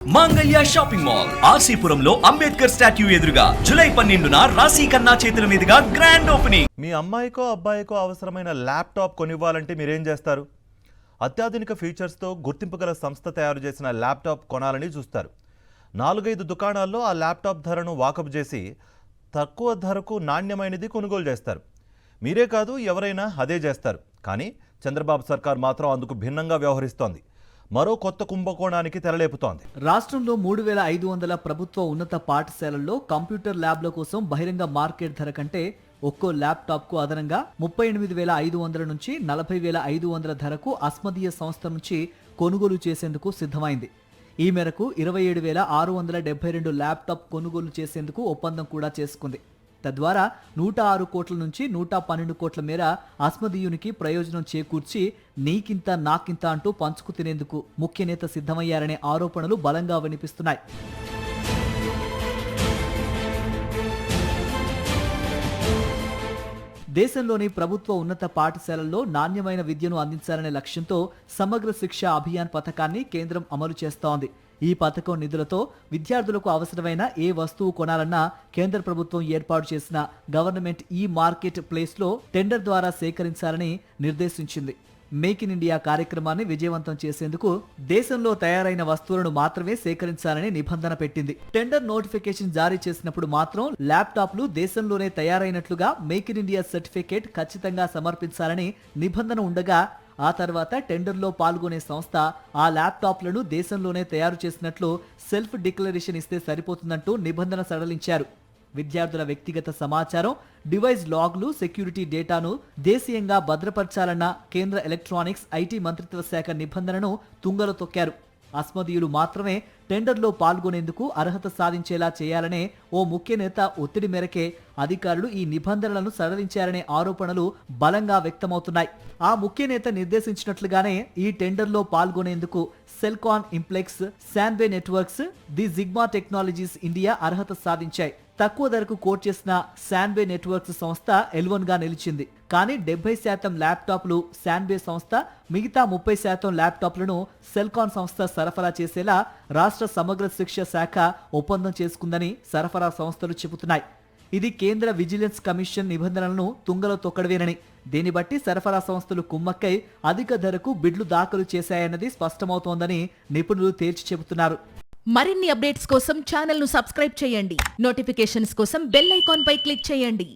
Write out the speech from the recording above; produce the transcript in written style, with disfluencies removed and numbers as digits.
మాంగళ్య shopping mall ఆర్సీపురంలో Ambedkar statue ఎదురుగా July 12న రాశి ఖన్నా చేతుల మీదుగా గ్రాండ్ ఓపెనింగ్. మీ అమ్మాయికో అబ్బాయికో అవసరమైన ల్యాప్టాప్ కొనివ్వాలంటే మీరేం చేస్తారు? అత్యాధునిక ఫీచర్స్తో గుర్తింపు గల సంస్థ తయారు చేసిన ల్యాప్టాప్ కొనాలని చూస్తారు. 4-5 దుకాణాల్లో ఆ ల్యాప్టాప్ ధరను వాకప్ చేసి తక్కువ ధరకు నాణ్యమైనది కొనుగోలు చేస్తారు. మీరే కాదు, ఎవరైనా అదే చేస్తారు. కానీ చంద్రబాబు సర్కార్ మాత్రం అందుకు భిన్నంగా వ్యవహరిస్తోంది. మరో కొత్త కుంభకోణానికి తెరలేపుతోంది. రాష్ట్రంలో 3,500 ప్రభుత్వ ఉన్నత పాఠశాలల్లో కంప్యూటర్ ల్యాబ్ల కోసం బహిరంగ మార్కెట్ ధర కంటే ఒక్కో ల్యాప్టాప్కు అదనంగా 38,500 నుంచి 40,500 ధరకు అస్మదీయ సంస్థ నుంచి కొనుగోలు చేసేందుకు సిద్ధమైంది. ఈ మేరకు 27,672 ల్యాప్టాప్ కొనుగోలు చేసేందుకు ఒప్పందం కూడా చేసుకుంది. తద్వారా 106 కోట్ల నుంచి 112 కోట్ల మేర అస్మదీయునికి ప్రయోజనం చేకూర్చి నీకింత నాకింత అంటూ పంచుకు తినేందుకు ముఖ్య నేత సిద్ధమయ్యారనే ఆరోపణలు బలంగా వినిపిస్తున్నాయి. దేశంలోని ప్రభుత్వ ఉన్నత పాఠశాలల్లో నాణ్యమైన విద్యను అందించాలనే లక్ష్యంతో సమగ్ర శిక్ష అభియాన్ పథకాన్ని కేంద్రం అమలు చేస్తోంది. ఈ పథకం నిధులతో విద్యార్థులకు అవసరమైన ఏ వస్తువు కొనాలన్నా కేంద్ర ప్రభుత్వం ఏర్పాటు చేసిన గవర్నమెంట్ ఈ మార్కెట్ ప్లేస్లో టెండర్ ద్వారా సేకరించాలని నిర్దేశించింది. మేక్ ఇన్ ఇండియా కార్యక్రమాన్ని విజయవంతం చేసేందుకు దేశంలో తయారైన వస్తువులను మాత్రమే సేకరించాలని నిబంధన పెట్టింది. టెండర్ నోటిఫికేషన్ జారీ చేసినప్పుడు మాత్రం ల్యాప్టాప్లు దేశంలోనే తయారైనట్లుగా మేక్ ఇన్ ఇండియా సర్టిఫికేట్ ఖచ్చితంగా సమర్పించాలని నిబంధన ఉండగా, ఆ తర్వాత టెండర్లో పాల్గొనే సంస్థ ఆ ల్యాప్టాప్లను దేశంలోనే తయారు చేసినట్లు సెల్ఫ్ డిక్లరేషన్ ఇస్తే సరిపోతుందంటూ నిబంధన సడలించారు. విద్యార్థుల వ్యక్తిగత సమాచారం, డివైస్ లాగ్లు, సెక్యూరిటీ డేటాను దేశీయంగా భద్రపరచాలన్న కేంద్ర ఎలక్ట్రానిక్స్, ఐటీ మంత్రిత్వ శాఖ నిబంధనను తుంగలో తొక్కారు. అస్మదీయులు మాత్రమే టెండర్లో పాల్గొనేందుకు అర్హత సాధించేలా చేయాలనే ఓ ముఖ్య నేత ఒత్తిడి మేరకే అధికారులు ఈ నిబంధనలను సడలించారనే ఆరోపణలు బలంగా వ్యక్తమవుతున్నాయి. ఆ ముఖ్య నేత నిర్దేశించినట్లుగానే ఈ టెండర్లో పాల్గొనేందుకు Celkon Impex, Sanvay networks, the Zigma technologies India అర్హత సాధించాయి. తక్కువ ధరకు కోట్ చేసిన శాన్వే నెట్వర్క్స్ సంస్థ L1 గా నిలిచింది. కానీ 70% ల్యాప్టాప్లు శాన్వే సంస్థ, మిగతా 30% ల్యాప్టాప్లను సెల్కాన్ సంస్థ సరఫరా చేసేలా రాష్ట్ర సమగ్ర శిక్ష శాఖ ఒప్పందం చేసుకుందని సరఫరా సంస్థలు చెబుతున్నాయి. ఇది కేంద్ర విజిలెన్స్ కమిషన్ నిబంధనలను తుంగలో తొక్కడవేనని, దీన్ని బట్టి సరఫరా సంస్థలు కుమ్మక్కై అధిక ధరకు బిడ్లు దాఖలు చేశాయన్నది స్పష్టమవుతోందని నిపుణులు తేల్చి చెబుతున్నారు. మరిన్ని అప్డేట్స్ కోసం ఛానల్ ను సబ్స్క్రైబ్ చేయండి. నోటిఫికేషన్స్ కోసం బెల్ ఐకాన్ పై క్లిక్ చేయండి.